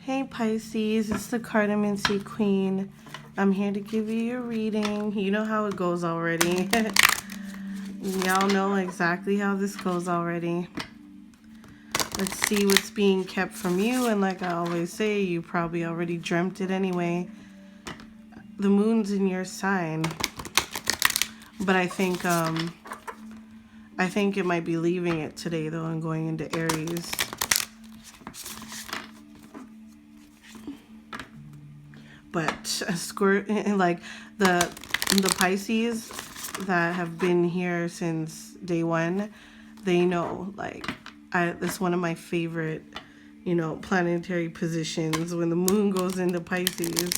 Hey Pisces, it's the Cardamom Seed Queen. I'm here to give you your reading. You know how it goes already. Y'all know exactly how this goes already. Let's see what's being kept from you. And like I always say, you probably already dreamt it anyway. The moon's in your sign. But I think it might be leaving it today though and going into Aries. But like the Pisces that have been here since day one, they know, like, it's one of my favorite, planetary positions when the moon goes into Pisces,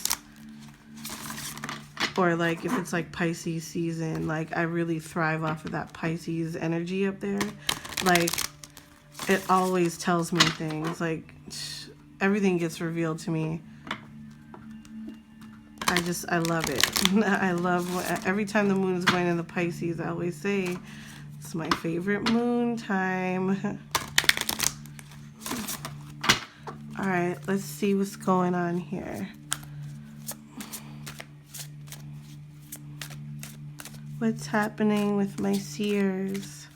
or like if it's like Pisces season, like I really thrive off of that Pisces energy up there. Like it always tells me things, like everything gets revealed to me. I love it. I love every time the moon is going in the Pisces. I always say it's my favorite moon time. All right, let's see what's going on here. What's happening with my seers?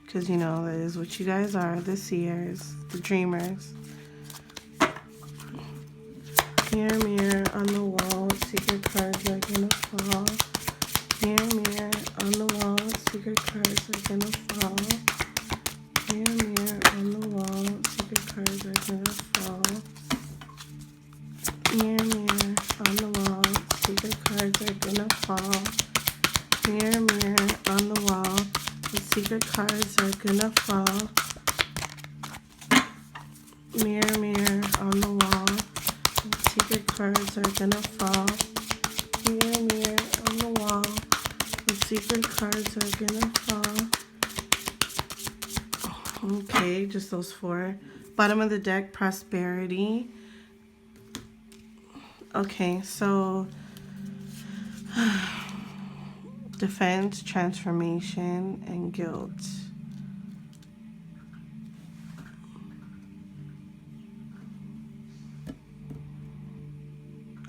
Because that is what you guys are, the seers, the dreamers. Mirror, mirror on the wall, what secret cards are gonna fall? Mirror, mirror on the wall, what secret cards are gonna fall? Mirror, mirror on the wall, what secret cards are gonna fall? Mirror, mirror on the wall, what secret cards are gonna fall? Mirror, mirror on the wall, what secret cards are gonna fall? Mirror, mirror on the wall, secret cards are gonna fall. Mirror, mirror on the wall, the secret cards are gonna fall. Okay, just those four. Bottom of the deck, prosperity. Okay, so defense, transformation, and guilt.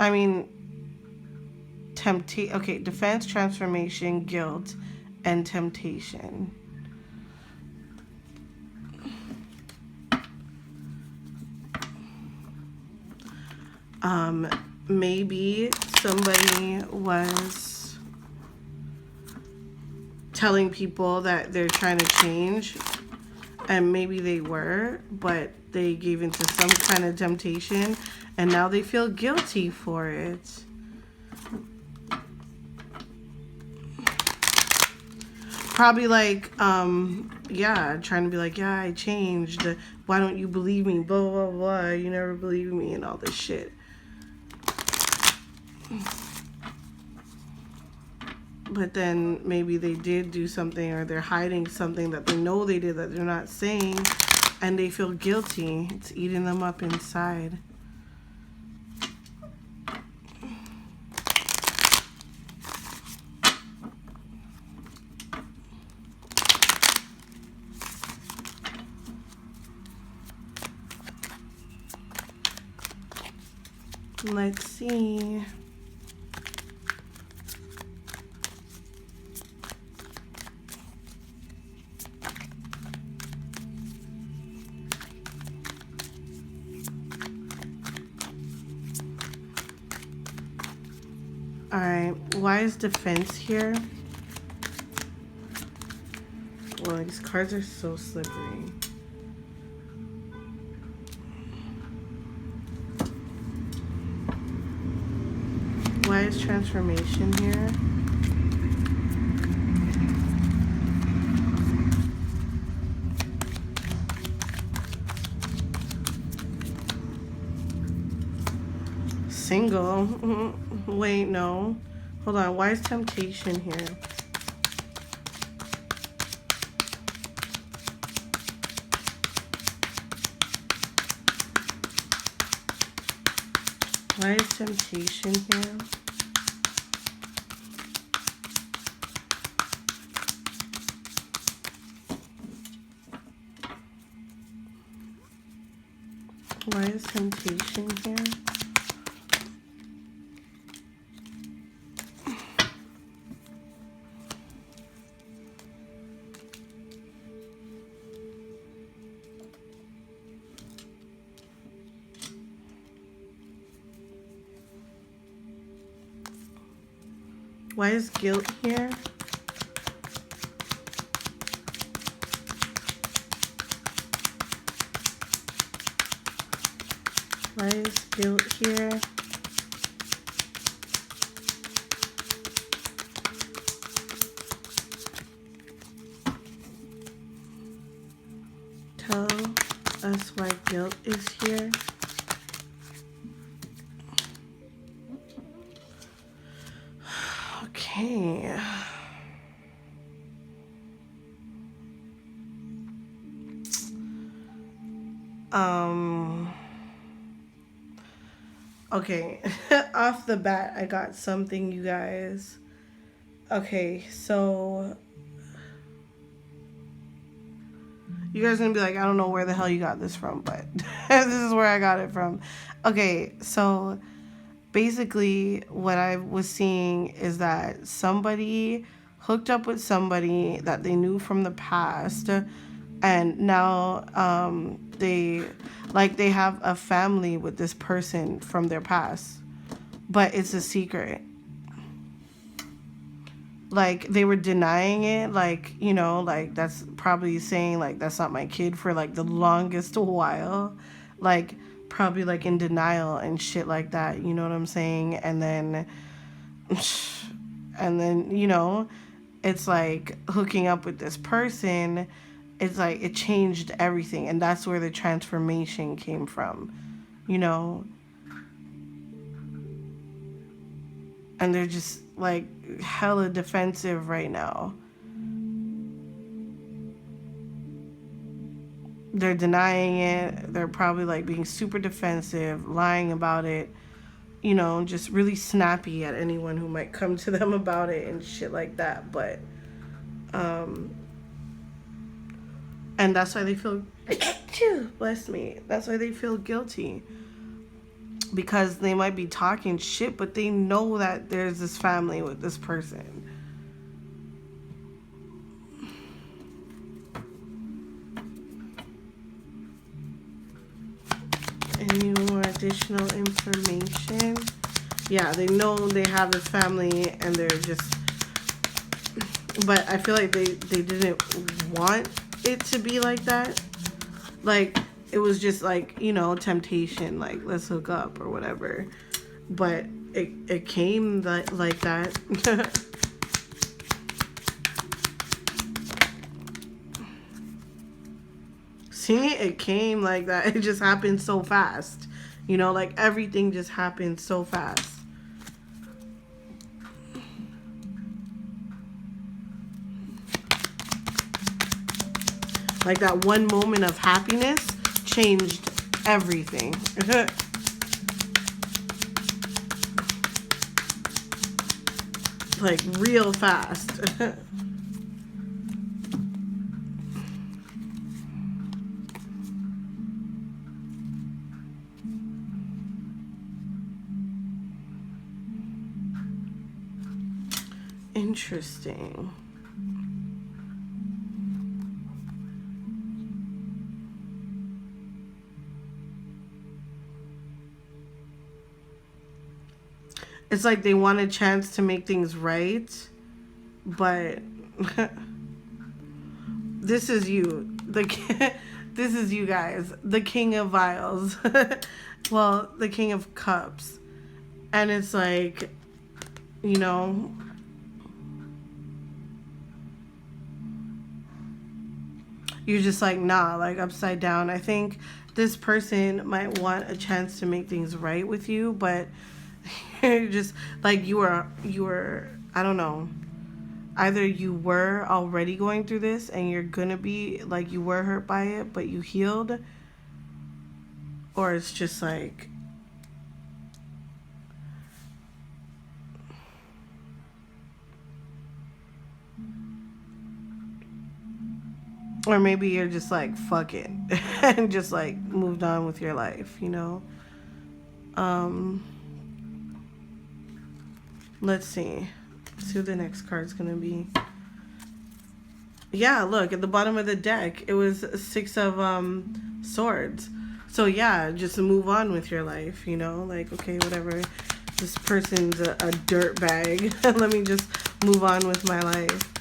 I mean, okay, defense, transformation, guilt, and temptation. Maybe somebody was telling people that they're trying to change, and maybe they were, but they gave into some kind of temptation, and now they feel guilty for it. Probably like, yeah, trying to be like, yeah, I changed. Why don't you believe me? Blah, blah, blah. You never believe me and all this shit. But then maybe they did do something, or they're hiding something that they know they did that they're not saying, and they feel guilty. It's eating them up inside. Let's see. All right, why is defense here? Well, these cards are so slippery. Why is transformation here? Single. Wait, no. Hold on. Why is temptation here? Why is temptation here? Why is temptation here? Why is guilt here? Why is guilt here? Tell us why guilt is here. Okay. Okay. Off the bat, I got something, you guys. Okay, so you guys are gonna be like, I don't know where the hell you got this from, but this is where I got it from. Okay, so basically what I was seeing is that somebody hooked up with somebody that they knew from the past, and now they have a family with this person from their past, but it's a secret. Like, they were denying it, like, you know, like, that's probably saying, like, that's not my kid for, like, the longest while. Like, probably, like, in denial and shit like that, you know what I'm saying? And then, you know, it's, like, hooking up with this person, it's, like, it changed everything. And that's where the transformation came from, you know? And they're just, like, hella defensive right now. They're denying it. They're probably, like, being super defensive, lying about it, you know, just really snappy at anyone who might come to them about it and shit like that. But, and that's why they feel, bless me, that's why they feel guilty. Because they might be talking shit, but they know that there's this family with this person. Any more additional information? Yeah, they know they have this family and they're just... But I feel like they didn't want it to be like that. Like, it was just like, you know, temptation, like, let's hook up or whatever. But it came like that. See, it came like that. It just happened so fast. You know, like, everything just happened so fast. Like, that one moment of happiness changed everything. Like, real fast. Interesting. It's like they want a chance to make things right, but this is you. This is you guys. The King of Vials. Well, the King of Cups. And it's like, you know, you're just like, nah, like, upside down. I think this person might want a chance to make things right with you, but you're just like, you were, I don't know, either you were already going through this and you're gonna be like, you were hurt by it but you healed, or it's just like, Or maybe you're just like, fuck it. And just like moved on with your life, you know? Let's see. Let's see what the next card's gonna be. Yeah, look, at the bottom of the deck, it was 6 of swords. So yeah, just move on with your life, you know? Like, okay, whatever. This person's a dirt bag. Let me just move on with my life.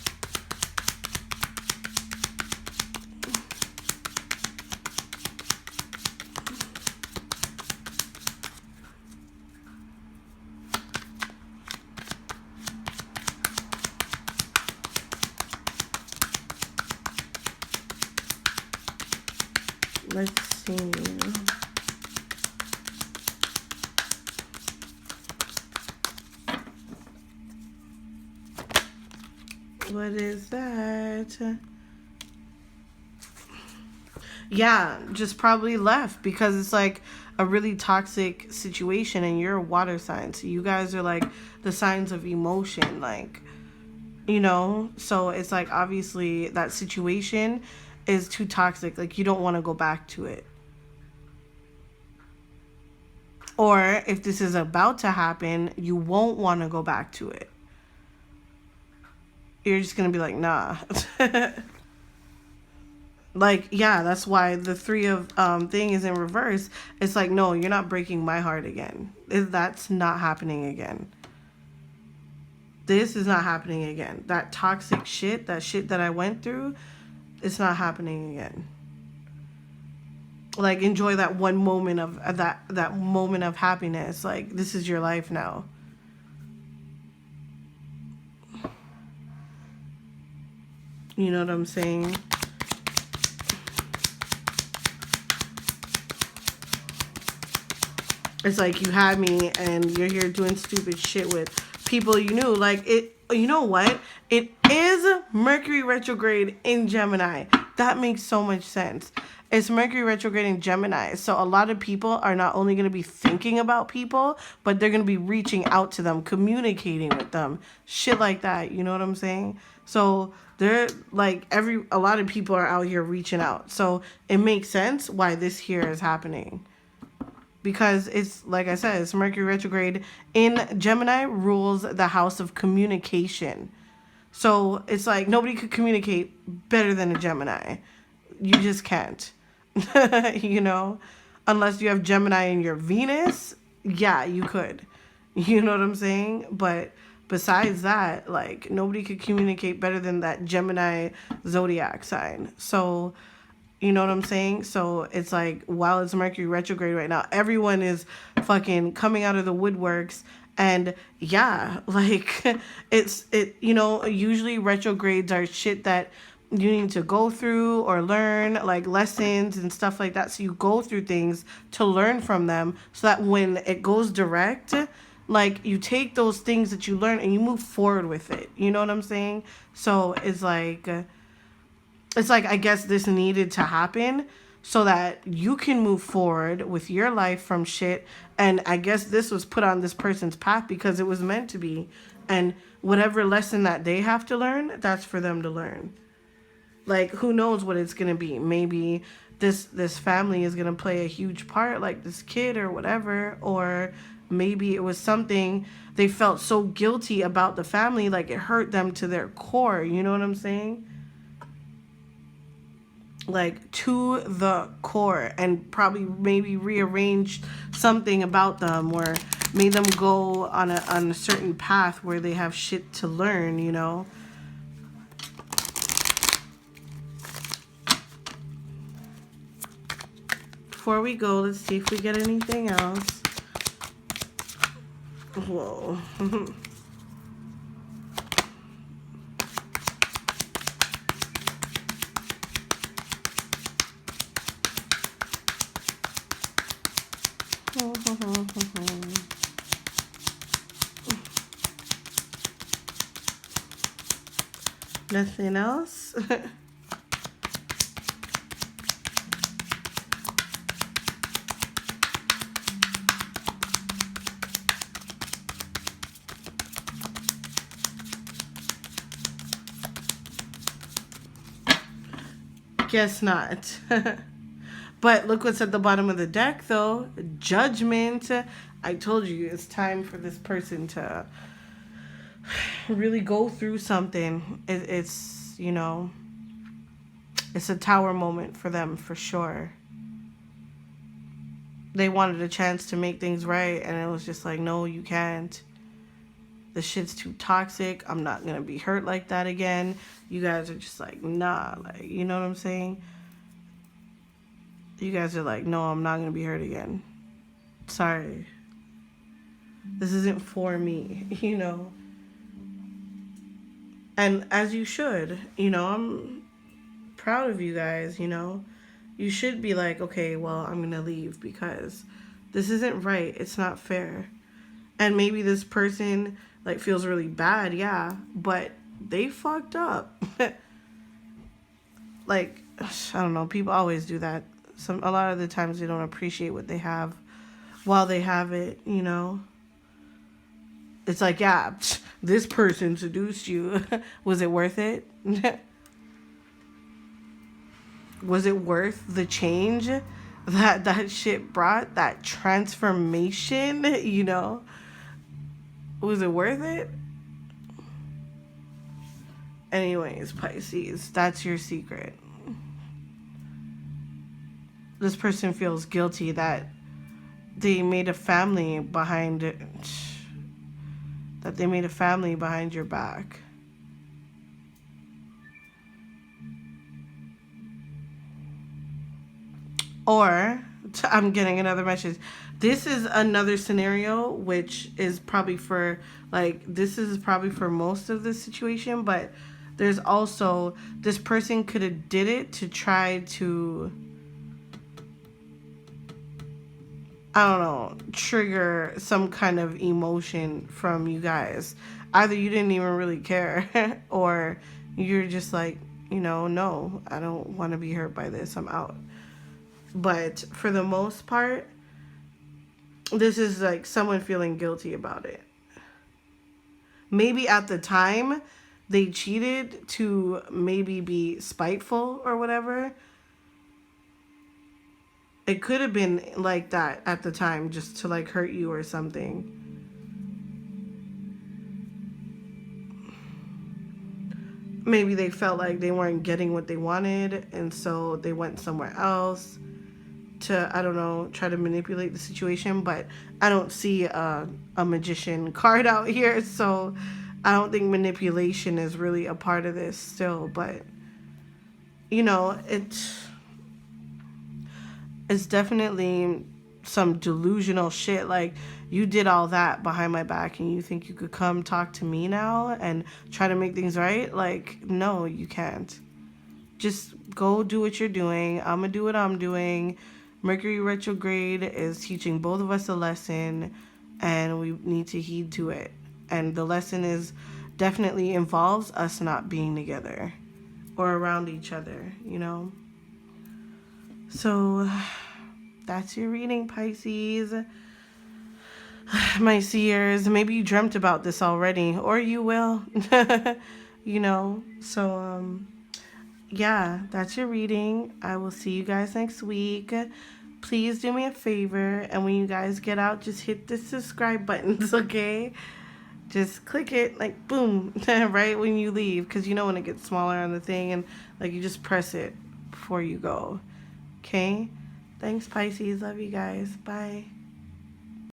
Let's see. What is that? Yeah, just probably left because it's like a really toxic situation and you're a water sign. So you guys are like the signs of emotion, like, you know? So it's like obviously that situation is too toxic. Like you don't want to go back to it. Or if this is about to happen, you won't want to go back to it. You're just going to be like, nah. Like, yeah, that's why the 3 of thing is in reverse. It's like, no, you're not breaking my heart again. That's not happening again. This is not happening again. That toxic shit, that shit that I went through, it's not happening again. Like, enjoy that one moment of that moment of happiness. Like, this is your life now. You know what I'm saying? It's like you had me and you're here doing stupid shit with people you knew. Like, it, you know what? It is Mercury retrograde in Gemini. That makes so much sense. It's Mercury retrograde in Gemini. So a lot of people are not only going to be thinking about people, but they're going to be reaching out to them, communicating with them, shit like that. You know what I'm saying? So they're like a lot of people are out here reaching out. So it makes sense why this here is happening. Because it's, like I said, it's Mercury retrograde in Gemini, rules the house of communication. So it's like nobody could communicate better than a Gemini. You just can't. You know? Unless you have Gemini in your Venus, yeah, you could. You know what I'm saying? But besides that, like, nobody could communicate better than that Gemini zodiac sign. So, you know what I'm saying? So it's like, while it's Mercury retrograde right now, everyone is fucking coming out of the woodworks. And yeah, like you know, usually retrogrades are shit that you need to go through or learn, like lessons and stuff like that. So you go through things to learn from them so that when it goes direct, like you take those things that you learn and you move forward with it. You know what I'm saying? So it's like I guess this needed to happen so that you can move forward with your life from shit. And I guess this was put on this person's path because it was meant to be. And whatever lesson that they have to learn, that's for them to learn. Like, who knows what it's going to be? Maybe this family is going to play a huge part, like this kid or whatever. Or maybe it was something they felt so guilty about the family, like it hurt them to their core. You know what I'm saying? Like to the core, and probably maybe rearranged something about them or made them go on a certain path where they have shit to learn, you know. Before we go, let's see if we get anything else. Whoa. Nothing else? Guess not. But look what's at the bottom of the deck, though. Judgment. I told you, it's time for this person to really go through something. It's, you know, it's a tower moment for them, for sure. They wanted a chance to make things right, and it was just like, no, you can't. The shit's too toxic. I'm not going to be hurt like that again. You guys are just like, nah, like, you know what I'm saying? You guys are like, no, I'm not going to be hurt again. Sorry. This isn't for me, you know? And as you should, you know, I'm proud of you guys, you know? You should be like, okay, well, I'm going to leave because this isn't right. It's not fair. And maybe this person, like, feels really bad, yeah, but they fucked up. Like, I don't know, people always do that. A lot of the times they don't appreciate what they have while they have it, you know? It's like, yeah, this person seduced you. Was it worth it? Was it worth the change that shit brought? That transformation, you know? Was it worth it? Anyways, Pisces, that's your secret. This person feels guilty that they made a family behind it. That they made a family behind your back. Or, I'm getting another message. This is another scenario, which is probably for, like, this is probably for most of the situation, but there's also, this person could have did it to try to, I don't know, trigger some kind of emotion from you guys. Either you didn't even really care, or you're just like, you know, no, I don't want to be hurt by this. I'm out. But for the most part, this is like someone feeling guilty about it. Maybe at the time they cheated to maybe be spiteful or whatever. It could have been like that at the time, just to like hurt you or something. Maybe they felt like they weren't getting what they wanted, and so they went somewhere else to, I don't know, try to manipulate the situation. But I don't see a magician card out here, so I don't think manipulation is really a part of this still. But, you know, it's definitely some delusional shit. Like, you did all that behind my back and you think you could come talk to me now and try to make things right? Like, no, you can't. Just go do what you're doing. I'm gonna do what I'm doing. Mercury retrograde is teaching both of us a lesson, and we need to heed to it. And the lesson is definitely involves us not being together or around each other, you know? So that's your reading, Pisces. My seers, maybe you dreamt about this already, or you will, you know? So, yeah, that's your reading. I will see you guys next week. Please do me a favor, and when you guys get out, just hit the subscribe buttons, okay? Just click it, like, boom, right when you leave, because you know when it gets smaller on the thing, and, like, you just press it before you go, okay? Thanks, Pisces. Love you guys. Bye.